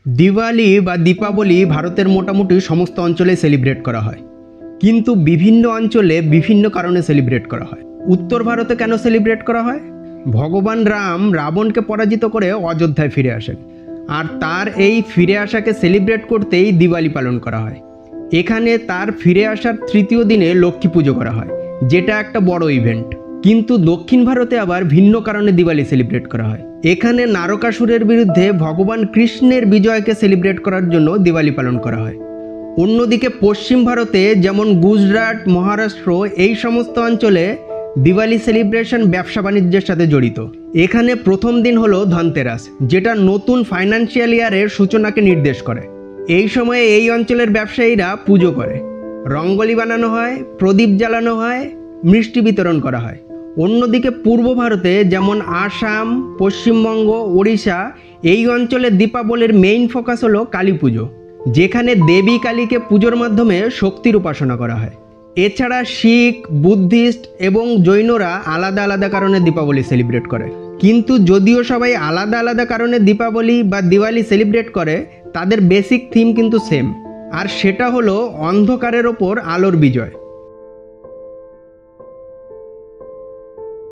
দিওয়ালি বা দীপাবলি ভারতের মোটামুটি সমস্ত অঞ্চলে সেলিব্রেট করা হয়, কিন্তু বিভিন্ন অঞ্চলে বিভিন্ন কারণে সেলিব্রেট করা হয়। উত্তর ভারতে কেন সেলিব্রেট করা হয়? ভগবান রাম রাবণকে পরাজিত করে অযোধ্যায় ফিরে আসেন, আর তার এই ফিরে আসাকে সেলিব্রেট করতেই দিওয়ালি পালন করা হয়। এখানে তার ফিরে আসার তৃতীয় দিনে লক্ষ্মী পুজো করা হয়, যেটা একটা বড় ইভেন্ট। কিন্তু দক্ষিণ ভারতে আবার ভিন্ন কারণে দিওয়ালি সেলিব্রেট করা হয়। এখানে নারকাসুরের বিরুদ্ধে ভগবান কৃষ্ণের বিজয়কে সেলিব্রেট করার জন্য দিওয়ালি পালন করা হয়। অন্যদিকে পশ্চিম ভারতে যেমন গুজরাট, মহারাষ্ট্র এই সমস্ত অঞ্চলে দিওয়ালি সেলিব্রেশন ব্যবসা বাণিজ্যের সাথে জড়িত। এখানে প্রথম দিন হলো ধনতেরাস, যেটা নতুন ফাইন্যান্সিয়াল ইয়ারের সূচনাকে নির্দেশ করে। এই সময়ে এই অঞ্চলের ব্যবসায়ীরা পুজো করে, রঙ্গোলি বানানো হয়, প্রদীপ জ্বালানো হয়, মিষ্টি বিতরণ করা হয়। অন্যদিকে পূর্ব ভারতে যেমন আসাম, পশ্চিমবঙ্গ, ওড়িশা এই অঞ্চলে দীপাবলির মেইন ফোকাস হলো কালী পুজো, যেখানে দেবী কালীকে পুজোর মাধ্যমে শক্তির উপাসনা করা হয়। এছাড়া শিখ, বুদ্ধিস্ট এবং জৈনরা আলাদা আলাদা কারণে দীপাবলি সেলিব্রেট করে। কিন্তু যদিও সবাই আলাদা আলাদা কারণে দীপাবলি বা দিওয়ালি সেলিব্রেট করে, তাদের বেসিক থিম কিন্তু সেম, আর সেটা হলো অন্ধকারের ওপর আলোর বিজয়।